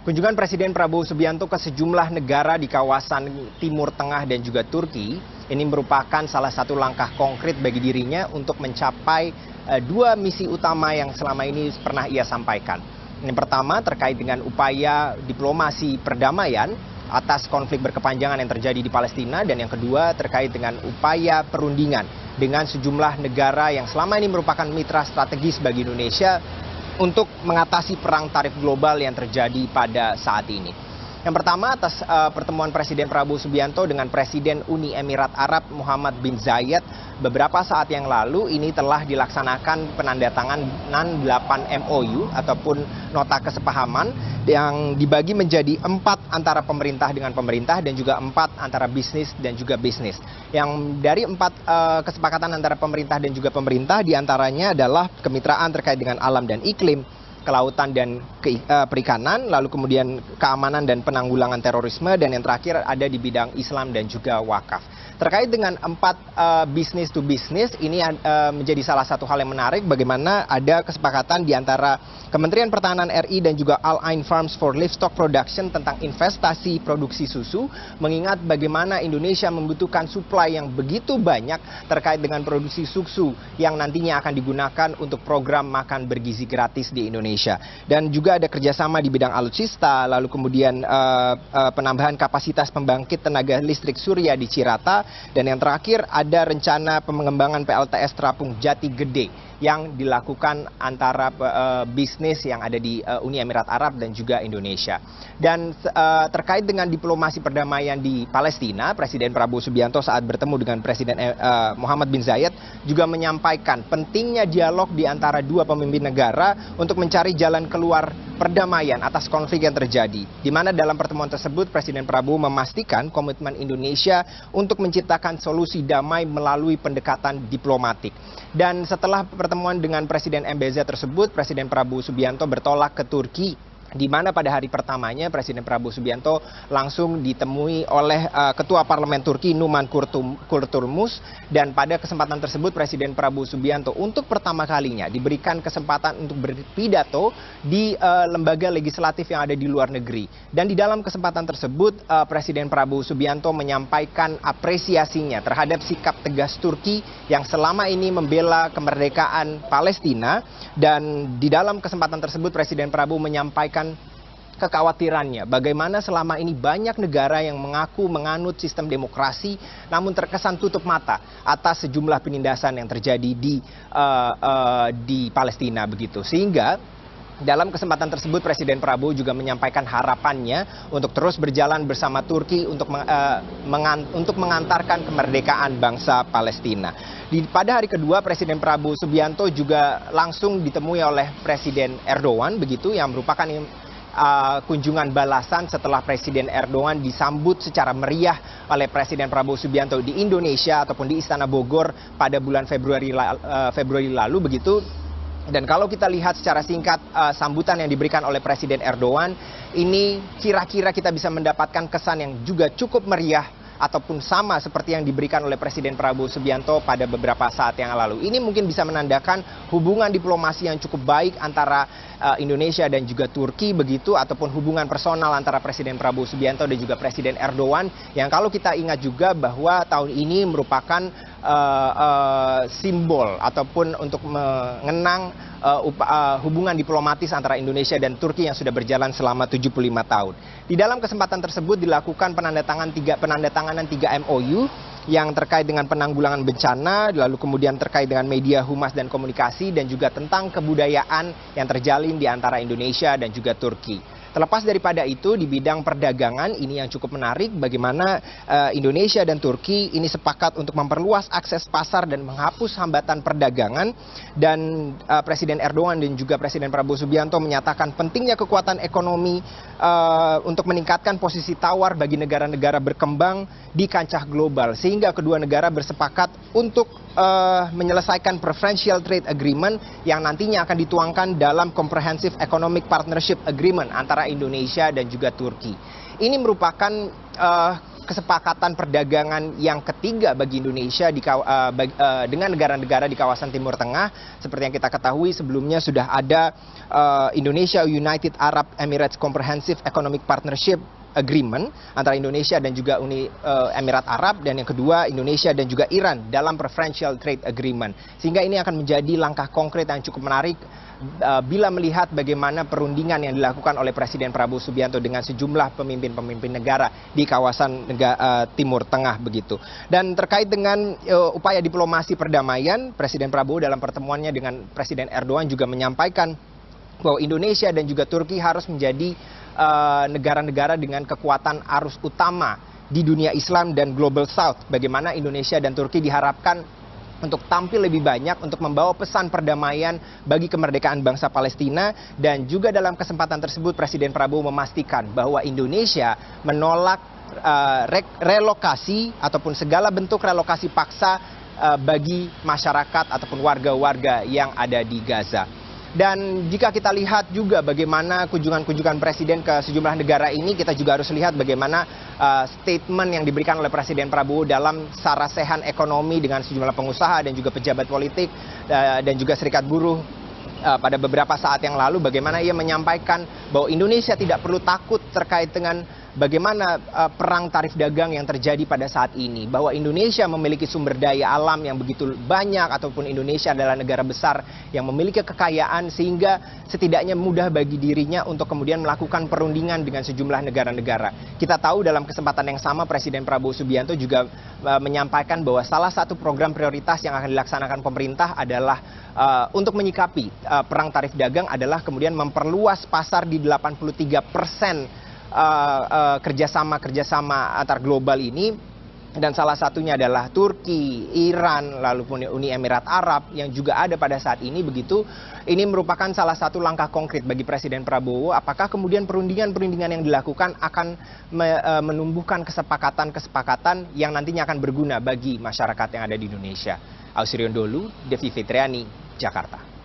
Kunjungan Presiden Prabowo Subianto ke sejumlah negara di kawasan Timur Tengah dan juga Turki ini merupakan salah satu langkah konkret bagi dirinya untuk mencapai dua misi utama yang selama ini pernah ia sampaikan. Yang pertama terkait dengan upaya diplomasi perdamaian atas konflik berkepanjangan yang terjadi di Palestina, dan yang kedua terkait dengan upaya perundingan dengan sejumlah negara yang selama ini merupakan mitra strategis bagi Indonesia untuk mengatasi perang tarif global yang terjadi pada saat ini. Yang pertama atas pertemuan Presiden Prabowo Subianto dengan Presiden Uni Emirat Arab Muhammad bin Zayed beberapa saat yang lalu ini telah dilaksanakan penandatanganan 8 MOU ataupun nota kesepahaman yang dibagi menjadi 4 antara pemerintah dengan pemerintah dan juga 4 antara bisnis dan juga bisnis. Yang dari 4 kesepakatan antara pemerintah dan juga pemerintah diantaranya adalah kemitraan terkait dengan alam dan iklim, kelautan dan perikanan, lalu kemudian keamanan dan penanggulangan terorisme, dan yang terakhir ada di bidang Islam dan juga wakaf. Terkait dengan 4 business to business, ini menjadi salah satu hal yang menarik bagaimana ada kesepakatan di antara Kementerian Pertahanan RI dan juga Al Ain Farms for Livestock Production tentang investasi produksi susu, mengingat bagaimana Indonesia membutuhkan suplai yang begitu banyak terkait dengan produksi susu yang nantinya akan digunakan untuk program makan bergizi gratis di Indonesia. Dan juga ada kerjasama di bidang alutsista, lalu kemudian penambahan kapasitas pembangkit tenaga listrik surya di Cirata, dan yang terakhir ada rencana pengembangan PLTS Terapung Jati Gede yang dilakukan antara bisnis yang ada di Uni Emirat Arab dan juga Indonesia. Dan terkait dengan diplomasi perdamaian di Palestina, Presiden Prabowo Subianto saat bertemu dengan Presiden Muhammad bin Zayed juga menyampaikan pentingnya dialog di antara dua pemimpin negara untuk mencari jalan keluar perdamaian atas konflik yang terjadi. Di mana dalam pertemuan tersebut Presiden Prabowo memastikan komitmen Indonesia untuk menciptakan solusi damai melalui pendekatan diplomatik. Dan setelah pertemuan dengan Presiden MBZ tersebut, Presiden Prabowo Subianto bertolak ke Turki, di mana pada hari pertamanya Presiden Prabowo Subianto langsung ditemui oleh Ketua Parlemen Turki Numan Kurtulmus, dan pada kesempatan tersebut Presiden Prabowo Subianto untuk pertama kalinya diberikan kesempatan untuk berpidato di lembaga legislatif yang ada di luar negeri. Dan di dalam kesempatan tersebut Presiden Prabowo Subianto menyampaikan apresiasinya terhadap sikap tegas Turki yang selama ini membela kemerdekaan Palestina, dan di dalam kesempatan tersebut Presiden Prabowo menyampaikan kekhawatirannya bagaimana selama ini banyak negara yang mengaku menganut sistem demokrasi namun terkesan tutup mata atas sejumlah penindasan yang terjadi di Palestina begitu. Sehingga dalam kesempatan tersebut Presiden Prabowo juga menyampaikan harapannya untuk terus berjalan bersama Turki untuk mengantarkan kemerdekaan bangsa Palestina. Pada hari kedua Presiden Prabowo Subianto juga langsung ditemui oleh Presiden Erdogan begitu, yang merupakan kunjungan balasan setelah Presiden Erdogan disambut secara meriah oleh Presiden Prabowo Subianto di Indonesia ataupun di Istana Bogor pada bulan Februari lalu begitu. Dan kalau kita lihat secara singkat sambutan yang diberikan oleh Presiden Erdogan, ini kira-kira kita bisa mendapatkan kesan yang juga cukup meriah ataupun sama seperti yang diberikan oleh Presiden Prabowo Subianto pada beberapa saat yang lalu. Ini mungkin bisa menandakan hubungan diplomasi yang cukup baik antara Indonesia dan juga Turki begitu, ataupun hubungan personal antara Presiden Prabowo Subianto dan juga Presiden Erdogan, yang kalau kita ingat juga bahwa tahun ini merupakan simbol ataupun untuk mengenang hubungan diplomatis antara Indonesia dan Turki yang sudah berjalan selama 75 tahun. Di dalam kesempatan tersebut dilakukan penandatanganan 3 MOU yang terkait dengan penanggulangan bencana, lalu kemudian terkait dengan media, humas dan komunikasi, dan juga tentang kebudayaan yang terjalin di antara Indonesia dan juga Turki. Terlepas daripada itu, di bidang perdagangan ini yang cukup menarik bagaimana Indonesia dan Turki ini sepakat untuk memperluas akses pasar dan menghapus hambatan perdagangan. Dan Presiden Erdogan dan juga Presiden Prabowo Subianto menyatakan pentingnya kekuatan ekonomi untuk meningkatkan posisi tawar bagi negara-negara berkembang di kancah global, sehingga kedua negara bersepakat untuk menyelesaikan Preferential Trade Agreement yang nantinya akan dituangkan dalam Comprehensive Economic Partnership Agreement antara Indonesia dan juga Turki. Ini merupakan kesepakatan perdagangan yang ketiga bagi Indonesia dengan negara-negara di kawasan Timur Tengah. Seperti yang kita ketahui sebelumnya sudah ada Indonesia United Arab Emirates Comprehensive Economic Partnership Agreement antara Indonesia dan juga Uni Emirat Arab, dan yang kedua Indonesia dan juga Iran dalam Preferential Trade Agreement. Sehingga ini akan menjadi langkah konkret yang cukup menarik bila melihat bagaimana perundingan yang dilakukan oleh Presiden Prabowo Subianto dengan sejumlah pemimpin-pemimpin negara di kawasan Timur Tengah begitu. Dan terkait dengan upaya diplomasi perdamaian, Presiden Prabowo dalam pertemuannya dengan Presiden Erdogan juga menyampaikan bahwa Indonesia dan juga Turki harus menjadi negara-negara dengan kekuatan arus utama di dunia Islam dan Global South. Bagaimana Indonesia dan Turki diharapkan untuk tampil lebih banyak untuk membawa pesan perdamaian bagi kemerdekaan bangsa Palestina. Dan juga dalam kesempatan tersebut Presiden Prabowo memastikan bahwa Indonesia menolak relokasi ataupun segala bentuk relokasi paksa bagi masyarakat ataupun warga-warga yang ada di Gaza. Dan jika kita lihat juga bagaimana kunjungan-kunjungan Presiden ke sejumlah negara ini, kita juga harus lihat bagaimana statement yang diberikan oleh Presiden Prabowo dalam sarasehan ekonomi dengan sejumlah pengusaha dan juga pejabat politik dan juga serikat buruh pada beberapa saat yang lalu, bagaimana ia menyampaikan bahwa Indonesia tidak perlu takut terkait dengan bagaimana perang tarif dagang yang terjadi pada saat ini, bahwa Indonesia memiliki sumber daya alam yang begitu banyak, ataupun Indonesia adalah negara besar yang memiliki kekayaan sehingga setidaknya mudah bagi dirinya untuk kemudian melakukan perundingan dengan sejumlah negara-negara. Kita tahu dalam kesempatan yang sama Presiden Prabowo Subianto juga menyampaikan bahwa salah satu program prioritas yang akan dilaksanakan pemerintah adalah untuk menyikapi perang tarif dagang adalah kemudian memperluas pasar di 83% kerjasama antar global ini, dan salah satunya adalah Turki, Iran, lalu pun Uni Emirat Arab yang juga ada pada saat ini begitu. Ini merupakan salah satu langkah konkret bagi Presiden Prabowo. Apakah kemudian perundingan-perundingan yang dilakukan akan menumbuhkan kesepakatan-kesepakatan yang nantinya akan berguna bagi masyarakat yang ada di Indonesia. Ausirion Dholu, Devi Fitriani, Jakarta.